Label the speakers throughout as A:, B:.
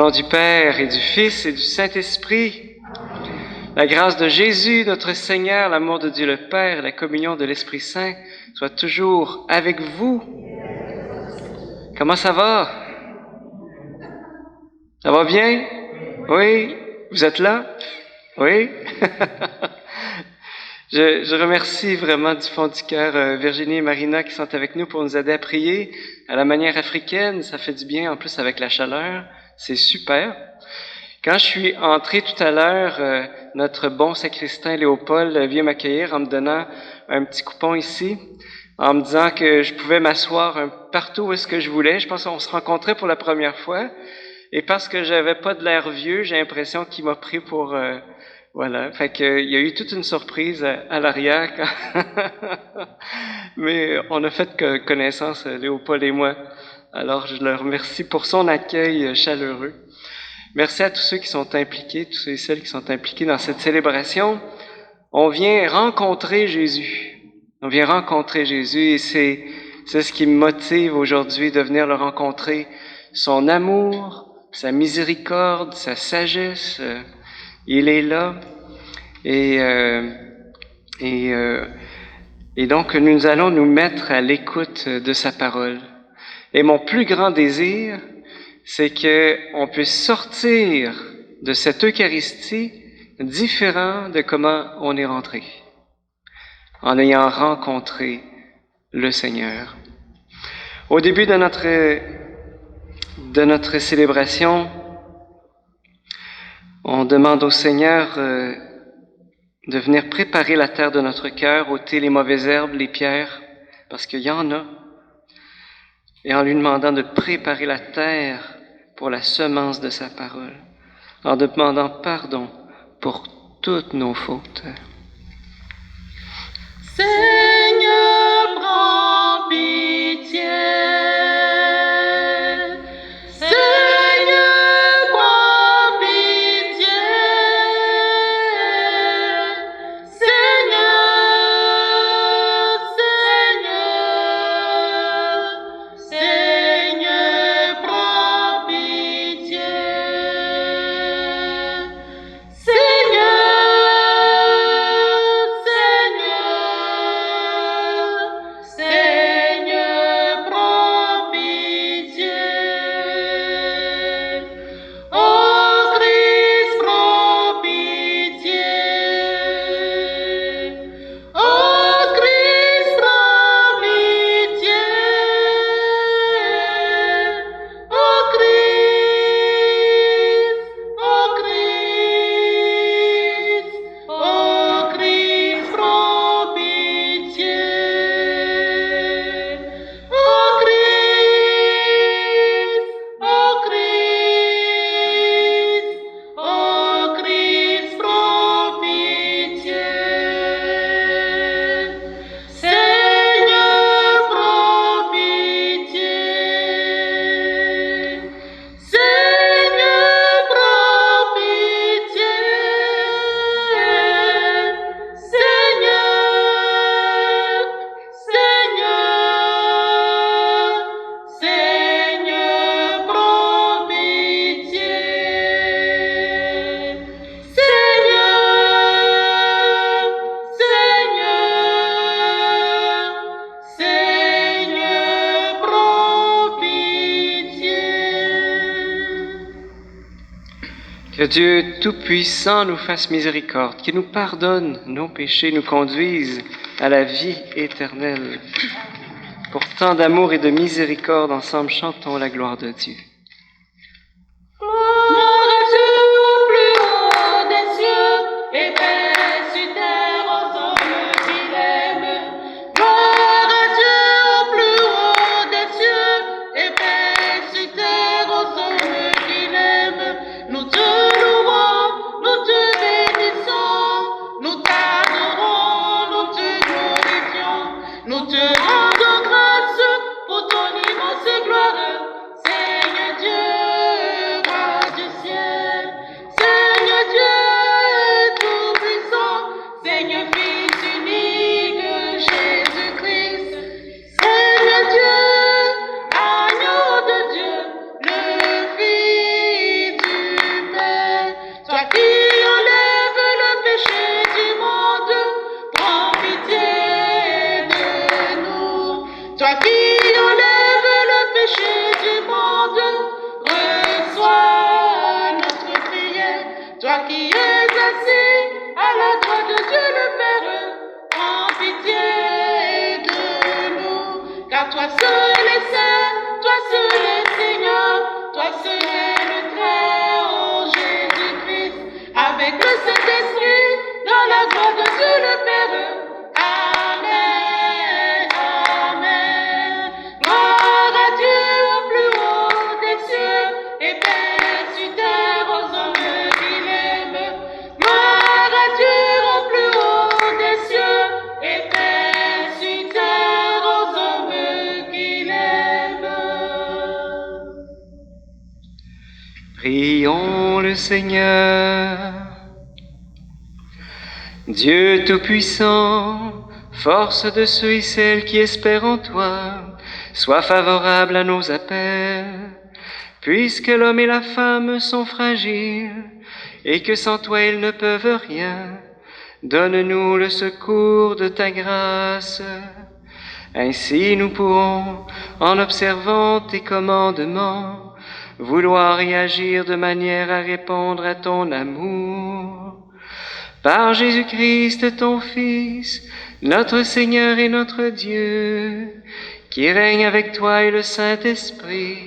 A: nom du Père et du Fils et du Saint-Esprit, la grâce de Jésus, notre Seigneur, l'amour de Dieu le Père, la communion de l'Esprit Saint soit toujours avec vous. Comment ça va? Ça va bien? Oui? Vous êtes là? Oui? Je remercie vraiment du fond du cœur Virginie et Marina qui sont avec nous pour nous aider à prier à la manière africaine. Ça fait du bien, en plus avec la chaleur. C'est super. Quand je suis entré tout à l'heure, notre bon sacristain Léopold vient m'accueillir en me donnant un petit coupon ici, en me disant que je pouvais m'asseoir partout où est-ce que je voulais. Je pense qu'on se rencontrait pour la première fois. Et parce que j'avais pas de l'air vieux, j'ai l'impression qu'il m'a pris pour... voilà. Fait que il y a eu toute une surprise à l'arrière. Mais on a fait connaissance, Léopold et moi. Alors, je le remercie pour son accueil chaleureux. Merci à tous ceux qui sont impliqués, tous ceux et celles qui sont impliqués dans cette célébration. On vient rencontrer Jésus. On vient rencontrer Jésus et c'est ce qui me motive aujourd'hui de venir le rencontrer. Son amour, sa miséricorde, sa sagesse, il est là. Et donc nous allons nous mettre à l'écoute de sa parole. Et mon plus grand désir, c'est qu'on puisse sortir de cette Eucharistie différent de comment on est rentré, en ayant rencontré le Seigneur. Au début de notre célébration, on demande au Seigneur de venir préparer la terre de notre cœur, ôter les mauvaises herbes, les pierres, parce qu'il y en a, et en lui demandant de préparer la terre pour la semence de sa parole, en demandant pardon pour toutes nos fautes.
B: Seigneur, prends pitié.
A: Que Dieu Tout-Puissant nous fasse miséricorde, qu'il nous pardonne nos péchés, nous conduise à la vie éternelle. Pour tant d'amour et de miséricorde, ensemble chantons la gloire de Dieu.
B: Nous te rendons grâce pour ton immense gloire, Seigneur. es assis à la droite de Dieu le Père, prends pitié de nous. Car toi seul es saint, toi seul es Seigneur, toi seul es le Très-Haut Jésus-Christ, avec le Saint-Esprit, dans la gloire de Dieu le Père. Amen, amen. Gloire à Dieu au plus haut des cieux, et paix sur terre aux hommes qu'il aime. Gloire à Dieu au plus haut des cieux, et paix sur terre aux hommes qu'il aime.
A: Prions le Seigneur. Dieu Tout-Puissant, force de ceux et celles qui espèrent en toi, sois favorable à nos appels, puisque l'homme et la femme sont fragiles, et que sans toi ils ne peuvent rien. Donne-nous le secours de ta grâce. Ainsi nous pourrons, en observant tes commandements, vouloir y agir de manière à répondre à ton amour. Par Jésus-Christ, ton Fils, notre Seigneur et notre Dieu, qui règne avec toi et le Saint-Esprit,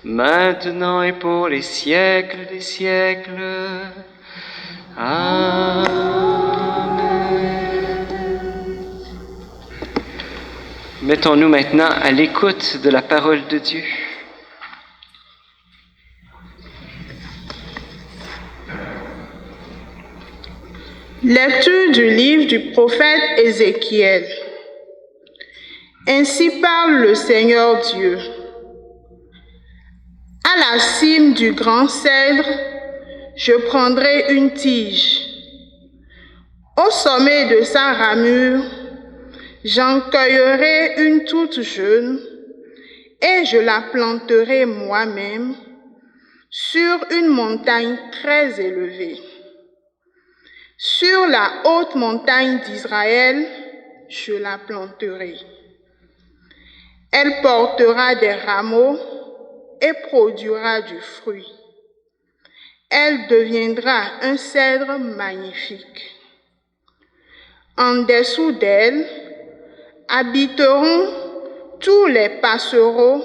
A: maintenant et pour les siècles des siècles. Amen. Mettons-nous maintenant à l'écoute de la parole de Dieu.
C: Lecture du livre du prophète Ézéchiel. Ainsi parle le Seigneur Dieu. À la cime du grand cèdre, je prendrai une tige. Au sommet de sa ramure, j'en cueillerai une toute jeune et je la planterai moi-même sur une montagne très élevée. Sur la haute montagne d'Israël, je la planterai. Elle portera des rameaux et produira du fruit. Elle deviendra un cèdre magnifique. En dessous d'elle habiteront tous les passereaux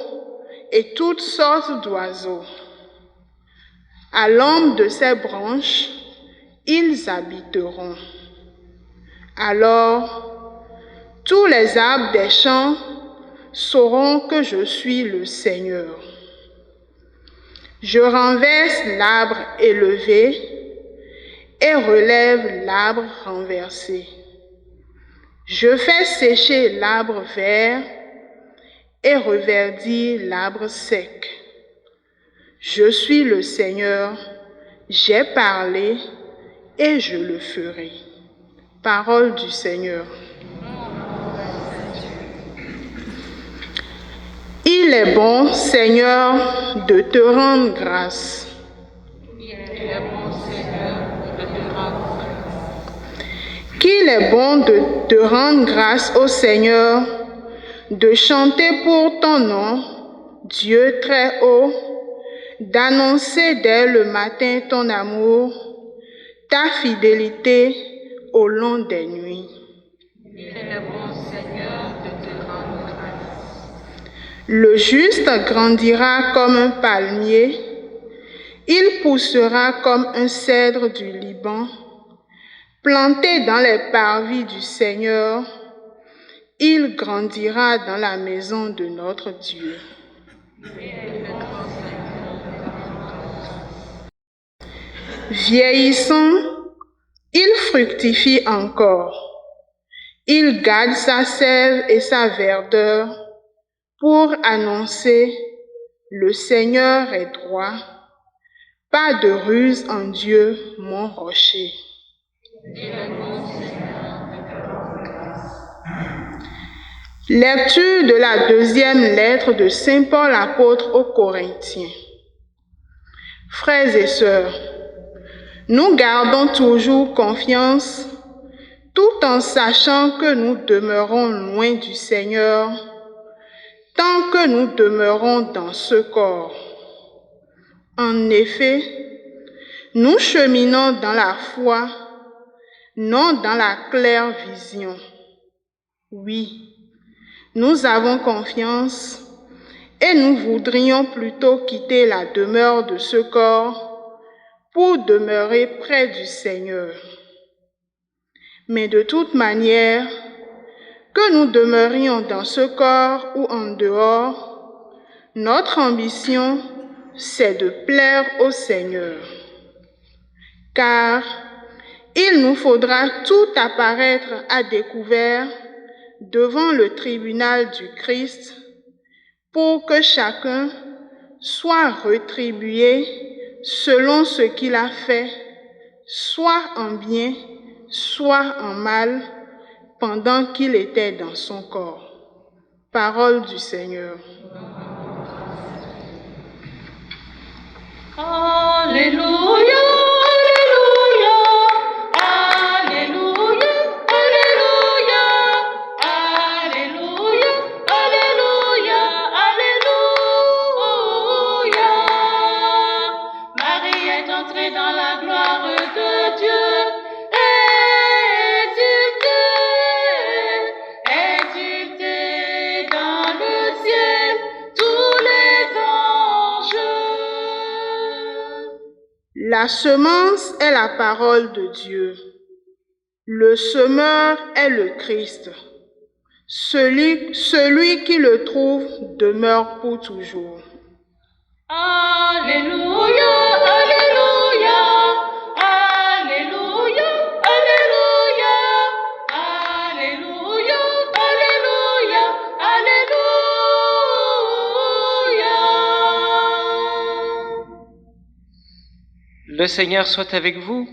C: et toutes sortes d'oiseaux. À l'ombre de ses branches, ils habiteront. Alors, tous les arbres des champs sauront que je suis le Seigneur. Je renverse l'arbre élevé et relève l'arbre renversé. Je fais sécher l'arbre vert et reverdis l'arbre sec. Je suis le Seigneur, j'ai parlé et je le ferai. Parole du Seigneur. Il est bon, Seigneur, de te rendre grâce. Qu'il est bon de te rendre grâce au Seigneur, de chanter pour ton nom, Dieu très haut, d'annoncer dès le matin ton amour, ta fidélité au long des nuits. Il est bon, Seigneur, de te rendre grâce. Le juste grandira comme un palmier, il poussera comme un cèdre du Liban, planté dans les parvis du Seigneur, il grandira dans la maison de notre Dieu. Vieillissant, il fructifie encore. Il garde sa sève et sa verdeur pour annoncer « Le Seigneur est droit, pas de ruse en Dieu, mon rocher ». Lecture de la deuxième lettre de Saint Paul apôtre aux Corinthiens. Frères et sœurs, nous gardons toujours confiance, tout en sachant que nous demeurons loin du Seigneur, tant que nous demeurons dans ce corps. En effet, Nous cheminons dans la foi, non dans la claire vision. Oui, nous avons confiance et nous voudrions plutôt quitter la demeure de ce corps pour demeurer près du Seigneur. Mais de toute manière, que nous demeurions dans ce corps ou en dehors, notre ambition, c'est de plaire au Seigneur. Car il nous faudra tout apparaître à découvert devant le tribunal du Christ pour que chacun soit rétribué selon ce qu'il a fait, soit en bien, soit en mal, pendant qu'il était dans son corps. Parole du Seigneur.
B: Alléluia, Alléluia, Alléluia, Alléluia, Alléluia, Alléluia, Alléluia. Marie est entrée dans la gloire de Dieu. Exultez dans le ciel tous les anges.
C: La semence est la parole de Dieu. Le semeur est le Christ. Celui qui le trouve demeure pour toujours.
B: Alléluia, Alléluia, Alléluia, Alléluia, Alléluia, Alléluia, Alléluia.
A: Le Seigneur soit avec vous.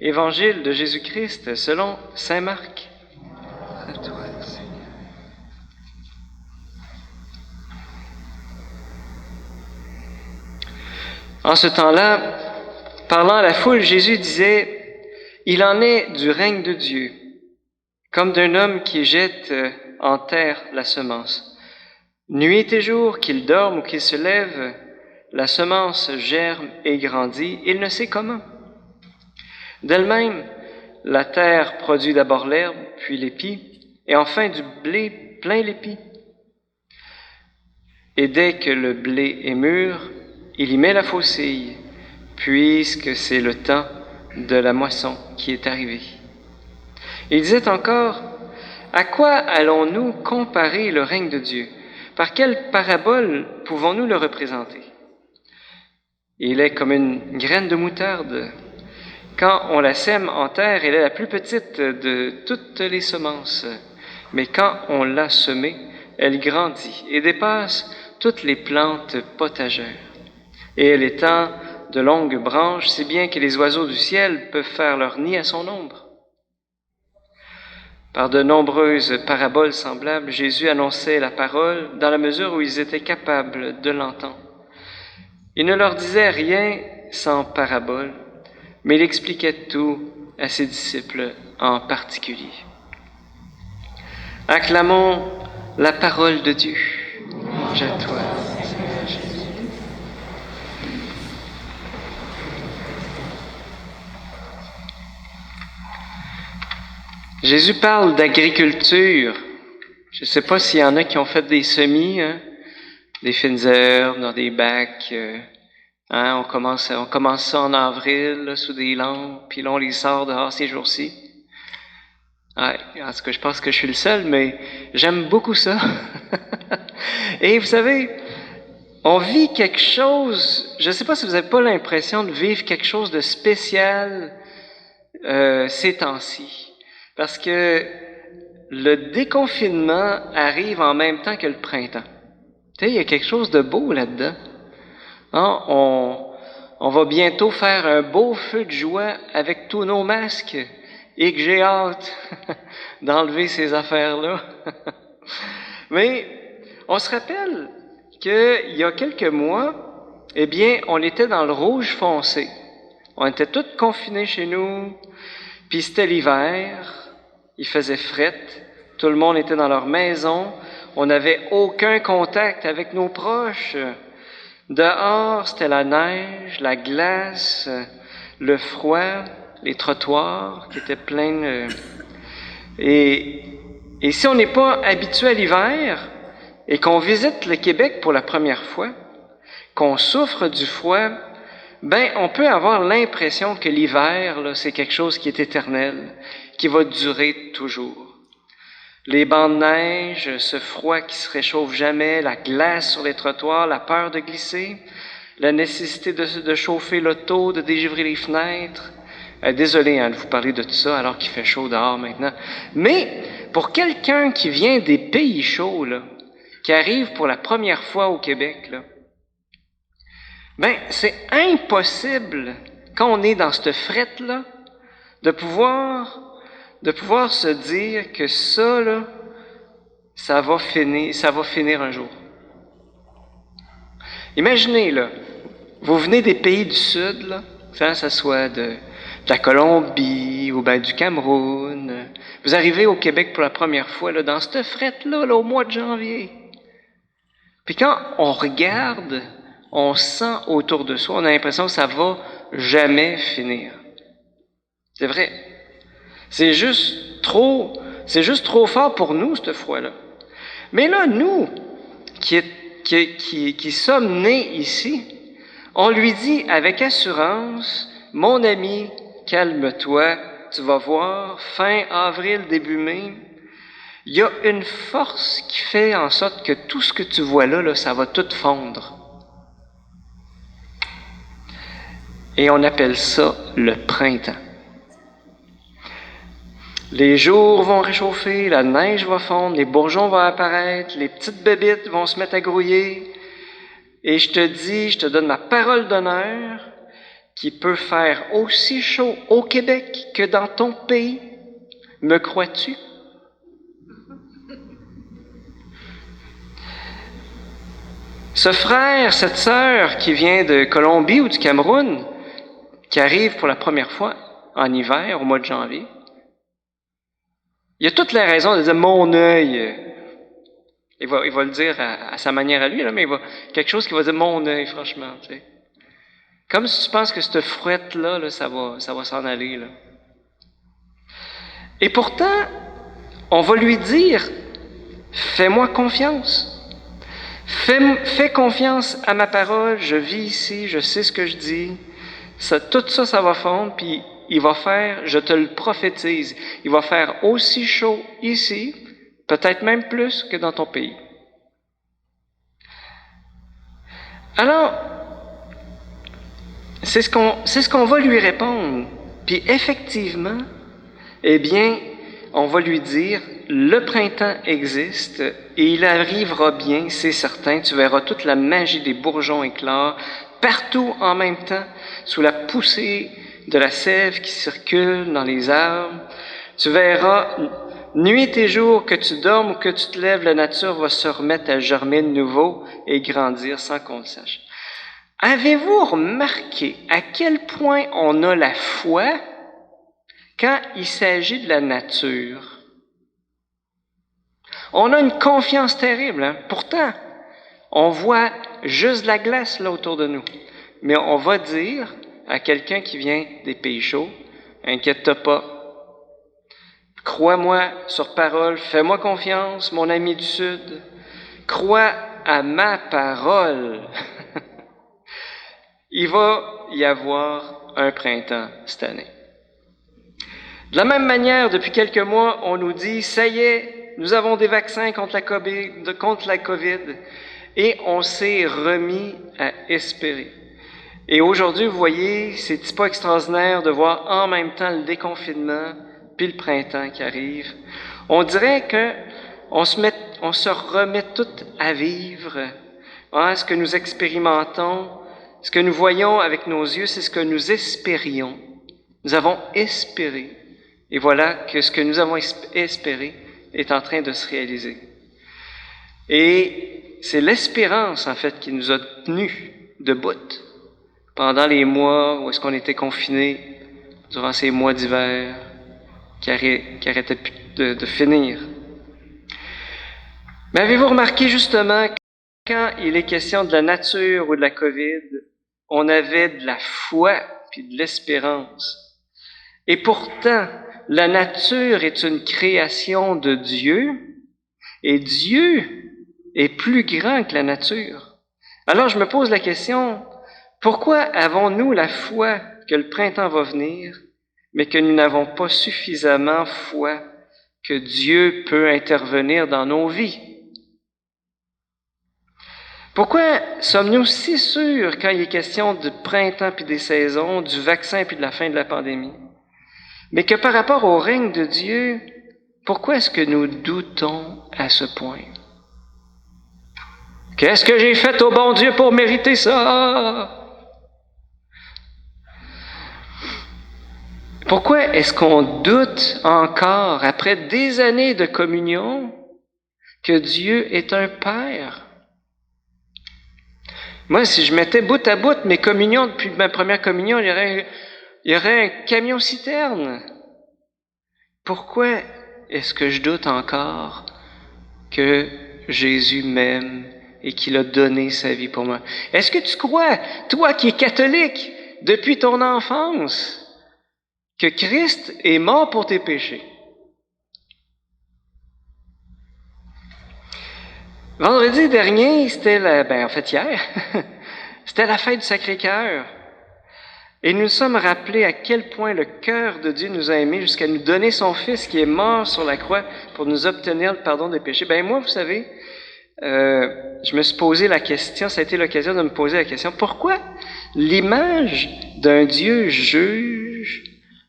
A: Évangile de Jésus-Christ selon saint Marc. À toi, Seigneur. En ce temps-là, parlant à la foule, Jésus disait, « Il en est du règne de Dieu, comme d'un homme qui jette en terre la semence. Nuit et jour, qu'il dorme ou qu'il se lève, la semence germe et grandit, il ne sait comment. D'elle-même, la terre produit d'abord l'herbe, puis l'épi, et enfin du blé plein l'épi. Et dès que le blé est mûr, il y met la faucille, puisque c'est le temps de la moisson qui est arrivé. » Il disait encore, « À quoi allons-nous comparer le règne de Dieu? Par quelle parabole pouvons-nous le représenter? Il est comme une graine de moutarde. Quand on la sème en terre, elle est la plus petite de toutes les semences. Mais quand on l'a semée, elle grandit et dépasse toutes les plantes potagères. Et elle étend de longues branches, si bien que les oiseaux du ciel peuvent faire leur nid à son ombre. » Par de nombreuses paraboles semblables, Jésus annonçait la parole dans la mesure où ils étaient capables de l'entendre. Il ne leur disait rien sans parabole, mais il expliquait tout à ses disciples en particulier. Acclamons la parole de Dieu. Louange à toi, Seigneur Jésus. Jésus parle d'agriculture. Je ne sais pas s'il y en a qui ont fait des semis, des fines herbes dans des bacs. On commence ça en avril, là, sous des lampes, puis là, on les sort dehors ces jours-ci. Ouais, en tout cas, je pense que je suis le seul, mais j'aime beaucoup ça. Et vous savez, on vit quelque chose, je ne sais pas si vous n'avez pas l'impression de vivre quelque chose de spécial ces temps-ci. Parce que le déconfinement arrive en même temps que le printemps. Tu sais, il y a quelque chose de beau là-dedans. On va bientôt faire un beau feu de joie avec tous nos masques et que j'ai hâte d'enlever ces affaires-là. Mais on se rappelle qu'il y a quelques mois, eh bien, on était dans le rouge foncé. On était tous confinés chez nous, puis c'était l'hiver, il faisait fret, tout le monde était dans leur maison, on n'avait aucun contact avec nos proches. Dehors, c'était la neige, la glace, le froid, les trottoirs qui étaient pleins. Et si on n'est pas habitué à l'hiver et qu'on visite le Québec pour la première fois, qu'on souffre du froid, ben on peut avoir l'impression que l'hiver, là, c'est quelque chose qui est éternel, qui va durer toujours. Les bancs de neige, ce froid qui se réchauffe jamais, la glace sur les trottoirs, la peur de glisser, la nécessité de chauffer l'auto, de dégivrer les fenêtres. Désolé de vous parler de tout ça alors qu'il fait chaud dehors maintenant. Mais pour quelqu'un qui vient des pays chauds, là, qui arrive pour la première fois au Québec, là, ben c'est impossible, quand on est dans cette frette-là, de pouvoir se dire que ça, là, ça va finir un jour. Imaginez, là, vous venez des pays du Sud, là, que ça soit de la Colombie ou ben du Cameroun. Vous arrivez au Québec pour la première fois, là, dans cette frette-là, là, au mois de janvier. Puis quand on regarde, on sent autour de soi, on a l'impression que ça va jamais finir. C'est vrai. C'est juste trop fort pour nous, ce froid-là. Mais là, nous, qui sommes nés ici, on lui dit avec assurance, mon ami, calme-toi, tu vas voir, fin avril, début mai, il y a une force qui fait en sorte que tout ce que tu vois là, ça va tout fondre. Et on appelle ça le printemps. Les jours vont réchauffer, la neige va fondre, les bourgeons vont apparaître, les petites bébites vont se mettre à grouiller. Et je te donne ma parole d'honneur, qu'il peut faire aussi chaud au Québec que dans ton pays. Me crois-tu? Ce frère, cette sœur qui vient de Colombie ou du Cameroun, qui arrive pour la première fois en hiver, au mois de janvier, il a toutes les raisons de dire « mon œil ». Il va le dire à sa manière à lui, là, mais quelque chose qui va dire « mon œil », franchement. Tu sais. Comme si tu penses que cette fouette-là, là, ça va s'en aller. Là. Et pourtant, on va lui dire « fais-moi confiance. Fais confiance à ma parole, je vis ici, je sais ce que je dis. Tout ça, ça va fondre, puis il va faire, je te le prophétise, il va faire aussi chaud ici, peut-être même plus que dans ton pays. » Alors, c'est ce qu'on va lui répondre. Puis effectivement, eh bien, on va lui dire, le printemps existe et il arrivera bien, c'est certain. Tu verras toute la magie des bourgeons éclore partout en même temps, sous la poussée de la sève qui circule dans les arbres. Tu verras, nuit et jour, que tu dormes ou que tu te lèves, la nature va se remettre à germer de nouveau et grandir sans qu'on le sache. Avez-vous remarqué à quel point on a la foi quand il s'agit de la nature? On a une confiance terrible. Hein? Pourtant, on voit juste de la glace là autour de nous. Mais on va dire à quelqu'un qui vient des pays chauds, inquiète-toi pas. Crois-moi sur parole, fais-moi confiance, mon ami du Sud. Crois à ma parole. Il va y avoir un printemps cette année. De la même manière, depuis quelques mois, on nous dit, ça y est, nous avons des vaccins contre la COVID, et on s'est remis à espérer. Et aujourd'hui, vous voyez, c'est pas extraordinaire de voir en même temps le déconfinement puis le printemps qui arrive. On dirait que on se remet tout à vivre. Hein, ce que nous expérimentons, ce que nous voyons avec nos yeux, c'est ce que nous espérions. Nous avons espéré. Et voilà que ce que nous avons espéré est en train de se réaliser. Et c'est l'espérance, en fait, qui nous a tenus debout pendant les mois où est-ce qu'on était confinés, durant ces mois d'hiver qui arrêtaient de finir. Mais avez-vous remarqué justement quand il est question de la nature ou de la COVID, on avait de la foi puis de l'espérance. Et pourtant, la nature est une création de Dieu et Dieu est plus grand que la nature. Alors je me pose la question, pourquoi avons-nous la foi que le printemps va venir, mais que nous n'avons pas suffisamment foi que Dieu peut intervenir dans nos vies? Pourquoi sommes-nous si sûrs quand il est question du printemps puis des saisons, du vaccin puis de la fin de la pandémie? Mais que par rapport au règne de Dieu, pourquoi est-ce que nous doutons à ce point? Qu'est-ce que j'ai fait au bon Dieu pour mériter ça? Pourquoi est-ce qu'on doute encore, après des années de communion, que Dieu est un Père? Moi, si je mettais bout à bout mes communions depuis ma première communion, il y aurait un camion-citerne. Pourquoi est-ce que je doute encore que Jésus m'aime et qu'il a donné sa vie pour moi? Est-ce que tu crois, toi qui es catholique depuis ton enfance, que Christ est mort pour tes péchés? Vendredi dernier, c'était hier, c'était la fête du Sacré-Cœur. Et nous nous sommes rappelés à quel point le cœur de Dieu nous a aimés jusqu'à nous donner son Fils qui est mort sur la croix pour nous obtenir le pardon des péchés. Moi, vous savez, je me suis posé la question, ça a été l'occasion de me poser la question, pourquoi l'image d'un Dieu juge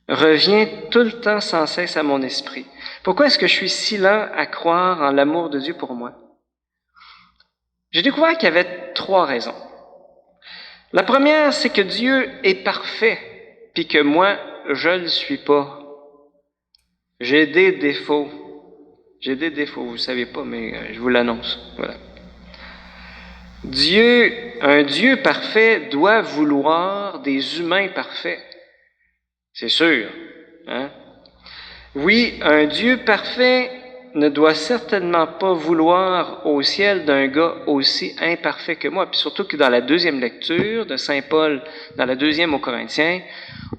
A: revient tout le temps sans cesse à mon esprit? Pourquoi est-ce que je suis si lent à croire en l'amour de Dieu pour moi? J'ai découvert qu'il y avait 3 raisons. La première, c'est que Dieu est parfait, puis que moi, je ne le suis pas. J'ai des défauts. Vous ne savez pas, mais je vous l'annonce. Voilà. Un Dieu parfait doit vouloir des humains parfaits. C'est sûr. Hein? Oui, un Dieu parfait ne doit certainement pas vouloir au ciel d'un gars aussi imparfait que moi. Puis surtout que dans la 2e lecture de Saint Paul, dans la 2e aux Corinthiens,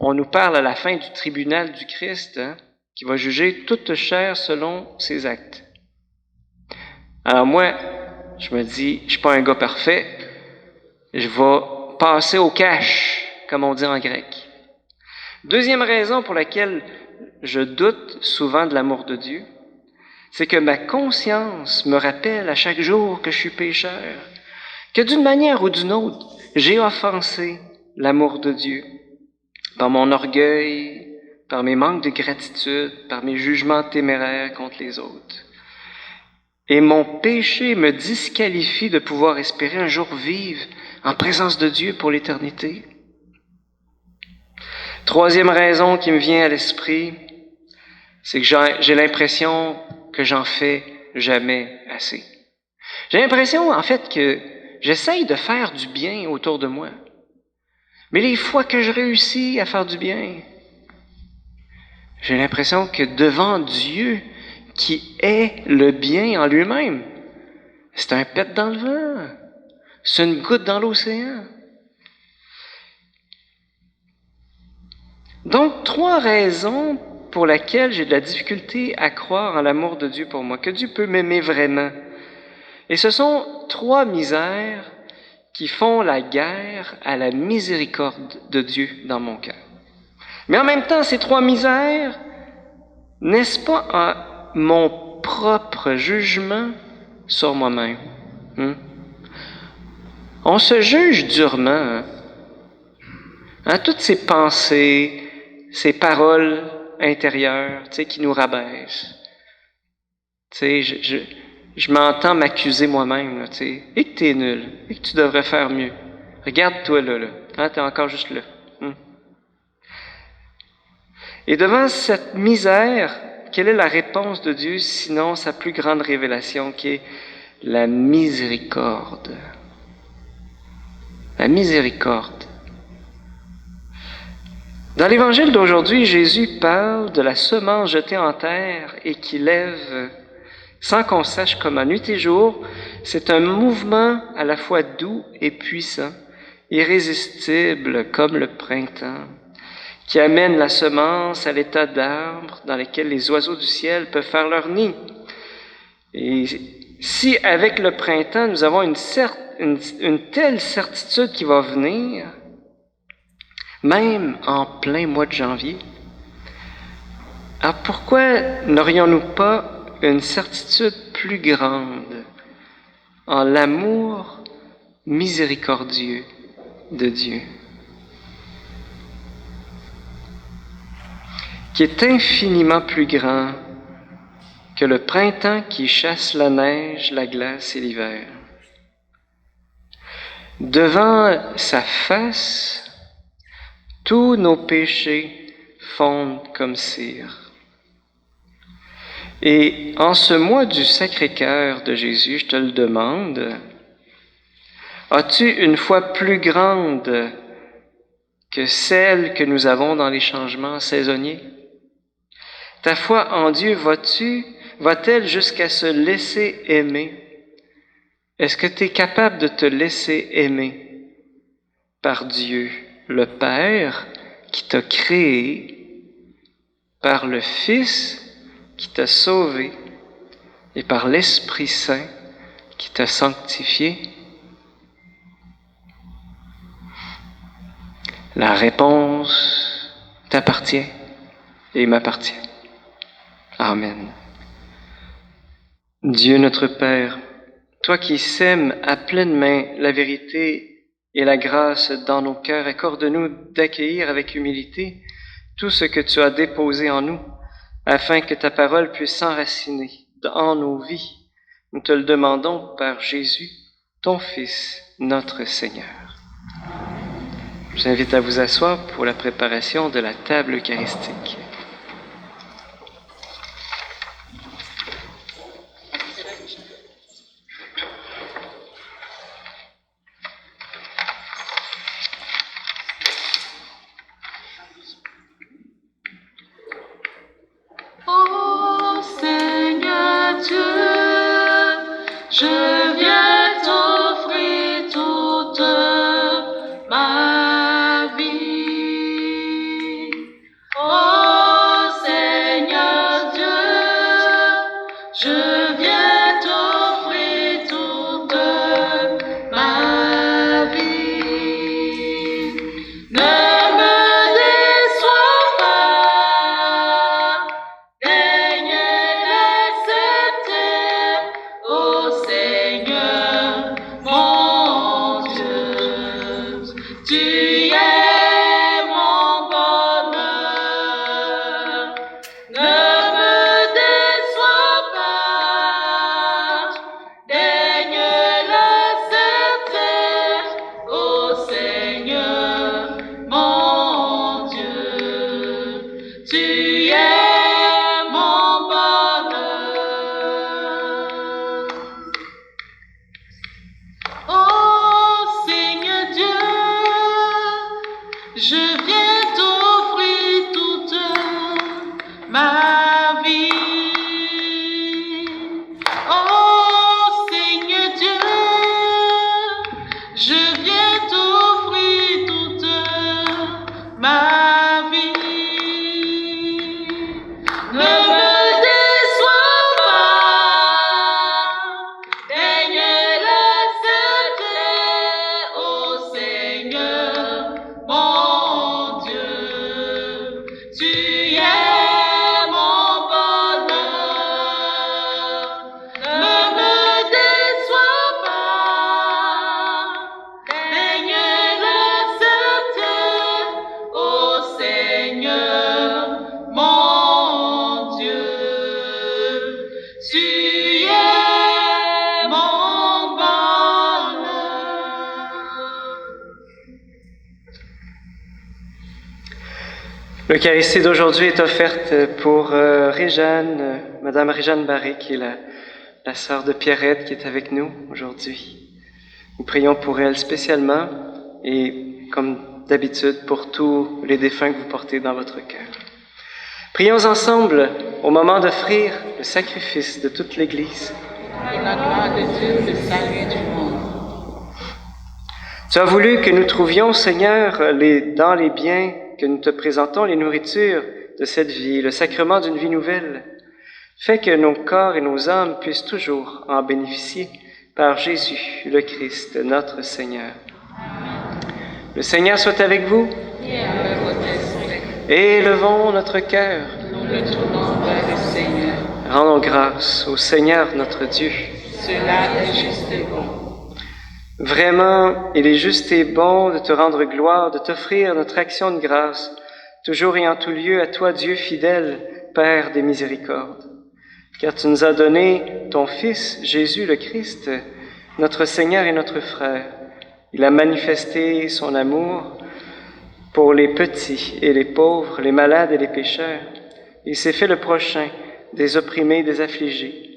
A: on nous parle à la fin du tribunal du Christ, qui va juger toute chair selon ses actes. Alors moi, je me dis, je suis pas un gars parfait, je vais passer au cash, comme on dit en grec. 2e raison pour laquelle je doute souvent de l'amour de Dieu, c'est que ma conscience me rappelle à chaque jour que je suis pécheur, que d'une manière ou d'une autre, j'ai offensé l'amour de Dieu par mon orgueil, par mes manques de gratitude, par mes jugements téméraires contre les autres. Et mon péché me disqualifie de pouvoir espérer un jour vivre en présence de Dieu pour l'éternité. 3e raison qui me vient à l'esprit, c'est que j'ai l'impression que j'en fais jamais assez. J'ai l'impression, en fait, que j'essaye de faire du bien autour de moi. Mais les fois que je réussis à faire du bien, j'ai l'impression que devant Dieu, qui est le bien en lui-même, c'est un pet dans le vent. C'est une goutte dans l'océan. Donc, 3 raisons pour lesquelles j'ai de la difficulté à croire en l'amour de Dieu pour moi, que Dieu peut m'aimer vraiment. Et ce sont 3 misères qui font la guerre à la miséricorde de Dieu dans mon cœur. Mais en même temps, ces 3 misères, n'est-ce pas mon propre jugement sur moi-même? On se juge durement. Toutes ces pensées, ces paroles intérieures, qui nous rabaissent. Je m'entends m'accuser moi-même, et que t'es nul, et que tu devrais faire mieux. Regarde-toi là. T'es encore juste là. Et devant cette misère, quelle est la réponse de Dieu, sinon sa plus grande révélation, qui est la miséricorde? La miséricorde. Dans l'Évangile d'aujourd'hui, Jésus parle de la semence jetée en terre et qui lève sans qu'on sache comment. Nuit et jour, c'est un mouvement à la fois doux et puissant, irrésistible comme le printemps, qui amène la semence à l'état d'arbre dans lequel les oiseaux du ciel peuvent faire leur nid. Et si avec le printemps, nous avons une telle certitude qui va venir, même en plein mois de janvier, alors pourquoi n'aurions-nous pas une certitude plus grande en l'amour miséricordieux de Dieu, qui est infiniment plus grand que le printemps qui chasse la neige, la glace et l'hiver. Devant sa face, tous nos péchés fondent comme cire. Et en ce mois du Sacré-Cœur de Jésus, je te le demande, as-tu une foi plus grande que celle que nous avons dans les changements saisonniers? Ta foi en Dieu va-t-elle jusqu'à se laisser aimer? Est-ce que tu es capable de te laisser aimer par Dieu, le Père qui t'a créé, par le Fils qui t'a sauvé et par l'Esprit Saint qui t'a sanctifié? La réponse t'appartient et m'appartient. Amen. Dieu notre Père, toi qui sèmes à pleine main la vérité et la grâce dans nos cœurs, accorde-nous d'accueillir avec humilité tout ce que tu as déposé en nous, afin que ta parole puisse s'enraciner dans nos vies. Nous te le demandons par Jésus, ton Fils, notre Seigneur. Je vous invite à vous asseoir pour la préparation de la table eucharistique.
B: Ô Seigneur Dieu, je viens t'offrir toute ma vie. Ô Seigneur Dieu, je viens t'offrir toute ma vie. Ne me déçois pas, daigne l'accepter, ô Seigneur, mon Dieu. Tu es mon bonheur. Ne me déçois pas, daigne l'accepter, ô Seigneur, mon Dieu. Tu es mon bonheur. Ô Seigneur Dieu, je viens t'offrir toute ma vie. Ô Seigneur Dieu, je viens t'offrir toute ma vie. Ne me déçois pas, daigne l'accepter, ô Seigneur, mon Dieu. Tu es mon bonheur. Ne me déçois pas, daigne l'accepter, ô Seigneur, mon Dieu. Tu es mon bonheur.
A: L'Eucharistie d'aujourd'hui est offerte pour Réjeanne, Madame Réjeanne Barré, qui est la sœur de Pierrette qui est avec nous aujourd'hui. Nous prions pour elle spécialement et, comme d'habitude, pour tous les défunts que vous portez dans votre cœur. Prions ensemble au moment d'offrir le sacrifice de toute l'Église.
B: Et la gloire de Dieu, le salut du monde.
A: Tu as voulu que nous trouvions, Seigneur, dans les biens que nous te présentons, les nourritures de cette vie, le sacrement d'une vie nouvelle. Fais que nos corps et nos âmes puissent toujours en bénéficier par Jésus, le Christ, notre Seigneur. Le Seigneur soit avec vous.
B: Et avec votre esprit,
A: Élevons notre cœur.
B: nous le tournons vers le Seigneur.
A: Rendons grâce au Seigneur notre Dieu.
B: Cela est juste et bon.
A: Vraiment, il est juste et bon de te rendre gloire, de t'offrir notre action de grâce, toujours et en tout lieu à toi, Dieu fidèle, Père des miséricordes. Car tu nous as donné ton Fils, Jésus le Christ, notre Seigneur et notre frère. Il a manifesté son amour pour les petits et les pauvres, les malades et les pécheurs. Il s'est fait le prochain des opprimés, des affligés.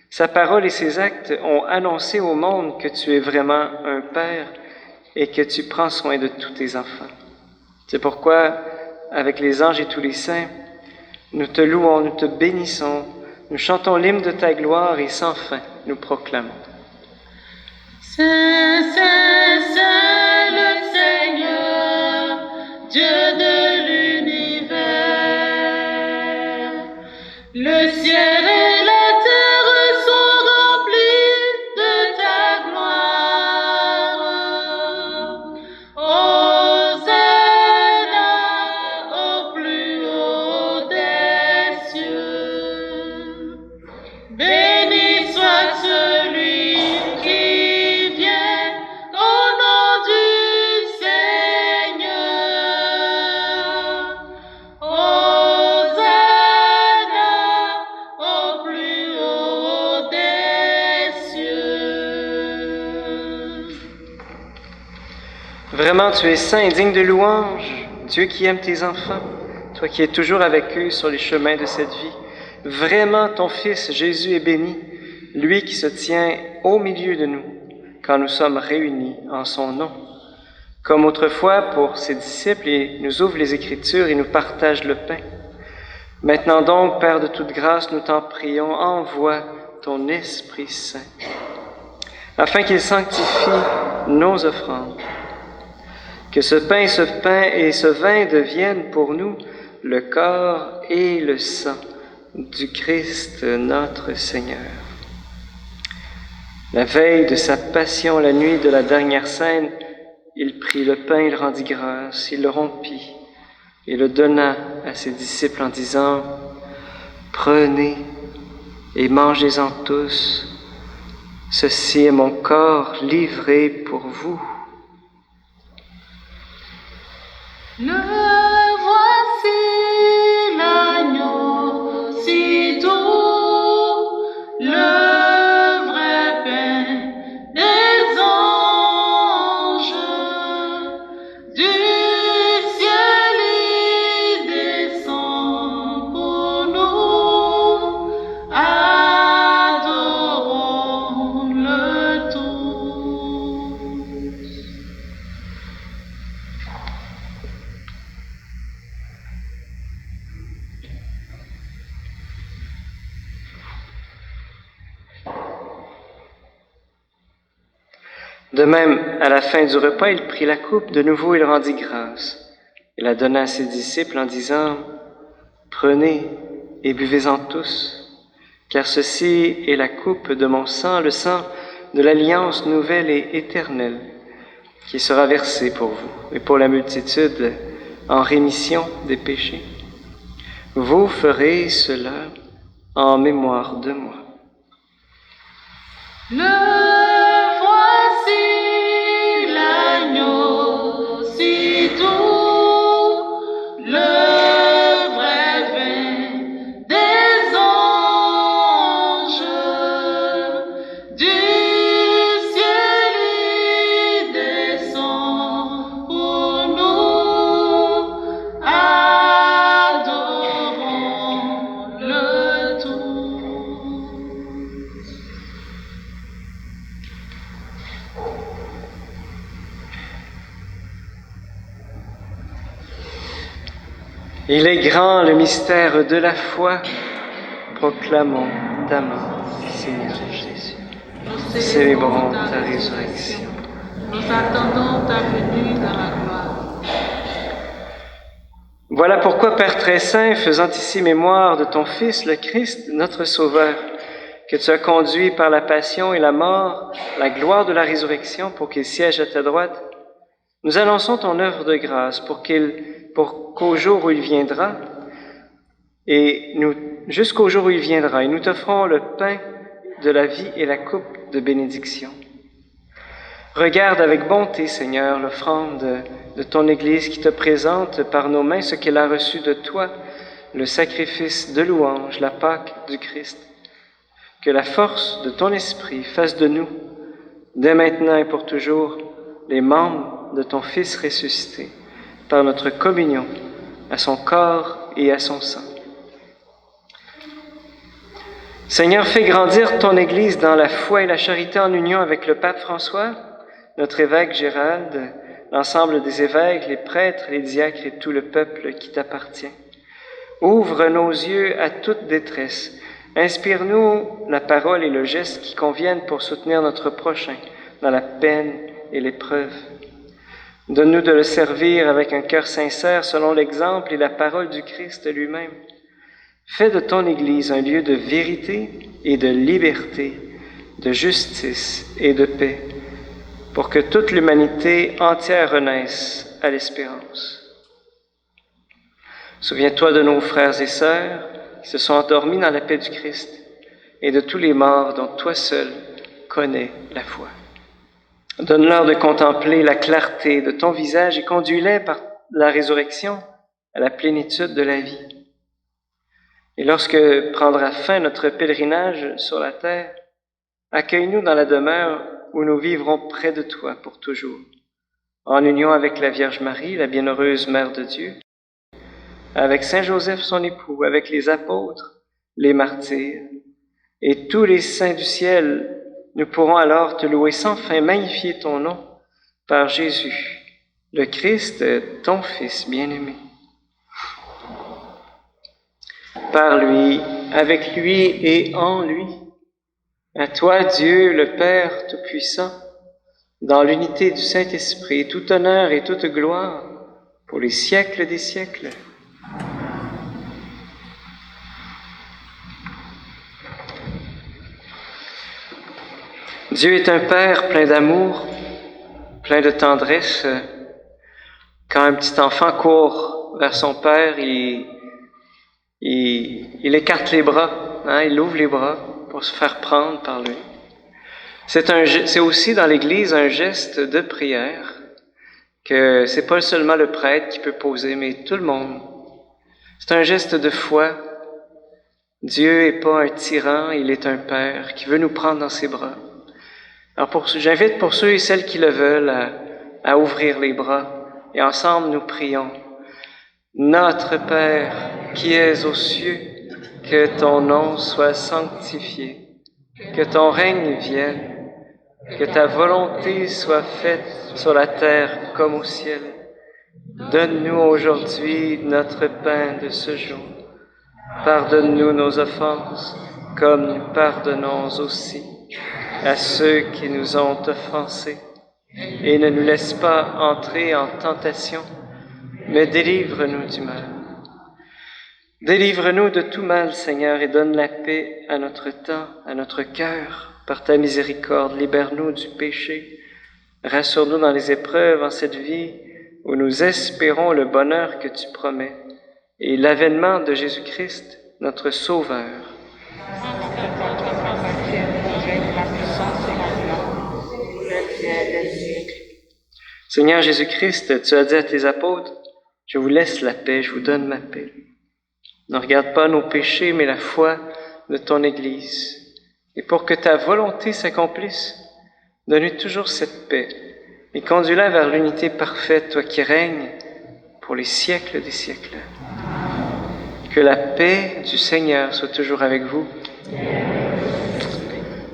A: Sa parole et ses actes ont annoncé au monde que tu es vraiment un Père et que tu prends soin de tous tes enfants. C'est pourquoi, avec les anges et tous les saints, nous te louons, nous te bénissons, nous chantons l'hymne de ta gloire et sans fin nous proclamons.
B: Saint, Saint, Saint, le Seigneur, Dieu de l'univers. Le ciel et la terre sont remplis de ta gloire. Hosanna au plus haut des cieux. Béni soit celui qui vient au nom du Seigneur. Hosanna au plus haut des cieux.
A: Vraiment, tu es saint et digne de louange, Dieu qui aime tes enfants, toi qui es toujours avec eux sur les chemins de cette vie. Vraiment, ton Fils Jésus est béni, lui qui se tient au milieu de nous quand nous sommes réunis en son nom. Comme autrefois pour ses disciples, il nous ouvre les Écritures et nous partage le pain. Maintenant donc, Père de toute grâce, nous t'en prions, envoie ton Esprit Saint, afin qu'il sanctifie nos offrandes. Que ce pain et ce vin deviennent pour nous le corps et le sang du Christ notre Seigneur. La veille de sa passion, la nuit de la dernière scène, il prit le pain, il rendit grâce, il le rompit et le donna à ses disciples en disant « Prenez et mangez-en tous, ceci est mon corps livré pour vous. »
B: Le voici l'agneau si doux, le vrai pain des anges. Du ciel il descend pour nous, adorons-le tous.
A: De même, à la fin du repas, il prit la coupe, de nouveau il rendit grâce. Il la donna à ses disciples en disant « Prenez et buvez-en tous, car ceci est la coupe de mon sang, le sang de l'alliance nouvelle et éternelle, qui sera versé pour vous et pour la multitude en rémission des péchés. Vous ferez cela en mémoire de moi. »
B: Le voici l'agneau si doux, le vrai vin des anges. Du ciel il descend pour nous, adorons-le tous.
A: Il est grand le mystère de la foi. Proclamons ta mort, Seigneur Jésus. Célébrons ta résurrection.
B: Nous attendons ta venue dans la gloire.
A: Voilà pourquoi, Père très saint, faisant ici mémoire de ton Fils, le Christ, notre Sauveur, que tu as conduit par la passion et la mort, la gloire de la résurrection, pour qu'il siège à ta droite, nous annonçons ton œuvre de grâce pour qu'au jour où il viendra, jusqu'au jour où il viendra, et nous t'offrons le pain de la vie et la coupe de bénédiction. Regarde avec bonté, Seigneur, l'offrande de ton Église qui te présente par nos mains ce qu'elle a reçu de toi, le sacrifice de louange, la Pâque du Christ. Que la force de ton esprit fasse de nous, dès maintenant et pour toujours, les membres de ton Fils ressuscité, par notre communion à son corps et à son sang. Seigneur, fais grandir ton Église dans la foi et la charité en union avec le pape François, notre évêque Gérald, l'ensemble des évêques, les prêtres, les diacres et tout le peuple qui t'appartient. Ouvre nos yeux à toute détresse. Inspire-nous la parole et le geste qui conviennent pour soutenir notre prochain dans la peine et l'épreuve. Donne-nous de le servir avec un cœur sincère selon l'exemple et la parole du Christ lui-même. Fais de ton Église un lieu de vérité et de liberté, de justice et de paix, pour que toute l'humanité entière renaisse à l'espérance. Souviens-toi de nos frères et sœurs qui se sont endormis dans la paix du Christ et de tous les morts dont toi seul connais la foi. Donne-leur de contempler la clarté de ton visage et conduis-les par la résurrection à la plénitude de la vie. Et lorsque prendra fin notre pèlerinage sur la terre, accueille-nous dans la demeure où nous vivrons près de toi pour toujours, en union avec la Vierge Marie, la bienheureuse Mère de Dieu, avec Saint Joseph son époux, avec les apôtres, les martyrs, et tous les saints du ciel. Nous pourrons alors te louer sans fin, magnifier ton nom par Jésus, le Christ, ton Fils bien-aimé. Par lui, avec lui et en lui, à toi, Dieu, le Père Tout-Puissant, dans l'unité du Saint-Esprit, tout honneur et toute gloire pour les siècles des siècles. Dieu est un Père plein d'amour, plein de tendresse. Quand un petit enfant court vers son Père, il écarte les bras, il ouvre les bras pour se faire prendre par lui. C'est aussi dans l'Église un geste de prière que c'est pas seulement le prêtre qui peut poser, mais tout le monde. C'est un geste de foi. Dieu n'est pas un tyran, il est un Père qui veut nous prendre dans ses bras. Alors j'invite pour ceux et celles qui le veulent à ouvrir les bras et ensemble nous prions. Notre Père qui es aux cieux, que ton nom soit sanctifié, que ton règne vienne, que ta volonté soit faite sur la terre comme au ciel. Donne-nous aujourd'hui notre pain de ce jour. Pardonne-nous nos offenses, comme nous pardonnons aussi à ceux qui nous ont offensés. Et ne nous laisse pas entrer en tentation, mais délivre-nous du mal. Délivre-nous de tout mal, Seigneur, et donne la paix à notre temps, à notre cœur. Par ta miséricorde, libère-nous du péché. Rassure-nous dans les épreuves en cette vie où nous espérons le bonheur que tu promets et l'avènement de Jésus-Christ, notre Sauveur. Seigneur Jésus-Christ, tu as dit à tes apôtres, « Je vous laisse la paix, je vous donne ma paix. » Ne regarde pas nos péchés, mais la foi de ton Église. Et pour que ta volonté s'accomplisse, donne-lui toujours cette paix et conduis-la vers l'unité parfaite, toi qui règnes pour les siècles des siècles. Que la paix du Seigneur soit toujours avec vous.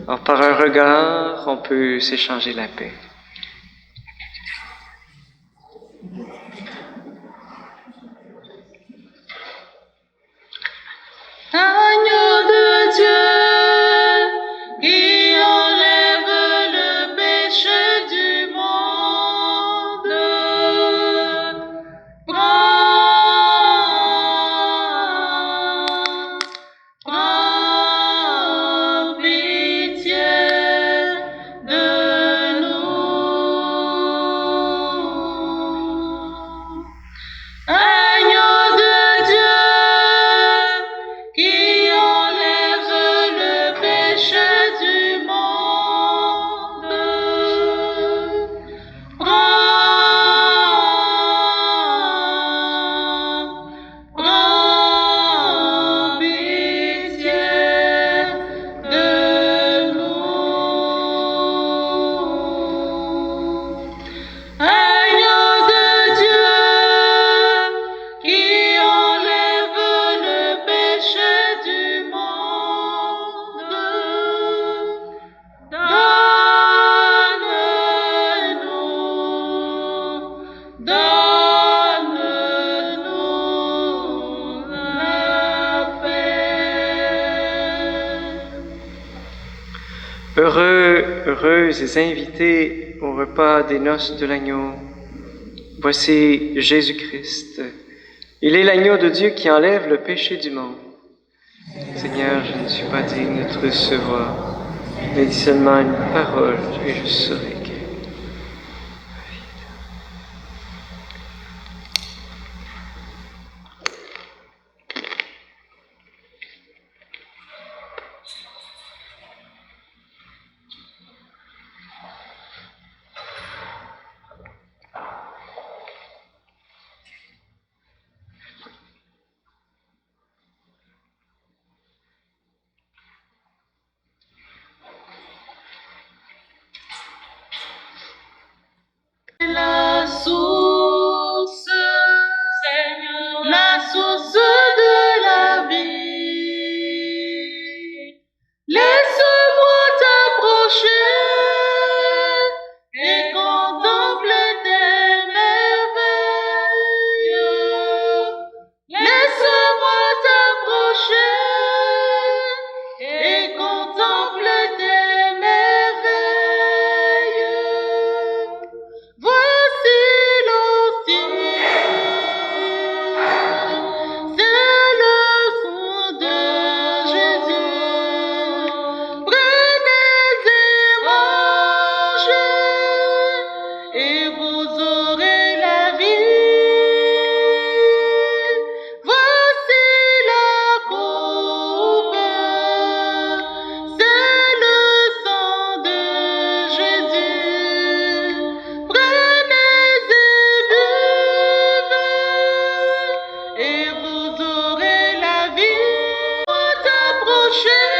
A: Alors, par un regard, on peut s'échanger la paix. heureuses et invitées au repas des noces de l'agneau. Voici Jésus-Christ. Il est l'agneau de Dieu qui enlève le péché du monde. Seigneur, je ne suis pas digne de te recevoir, mais dis seulement une parole et je serai guéri.
B: La source, Seigneur, la source de la vie. Laisse-moi t'approcher et contempler tes merveilles. Laisse-moi t'approcher et contempler tes merveilles. Voici l'hostie, c'est le sang de Jésus. Prenez et mangez, et vous aurez la vie. Voici la coupe, c'est le sang de Jésus. Prenez et buvez, et vous aurez la vie. T'approcher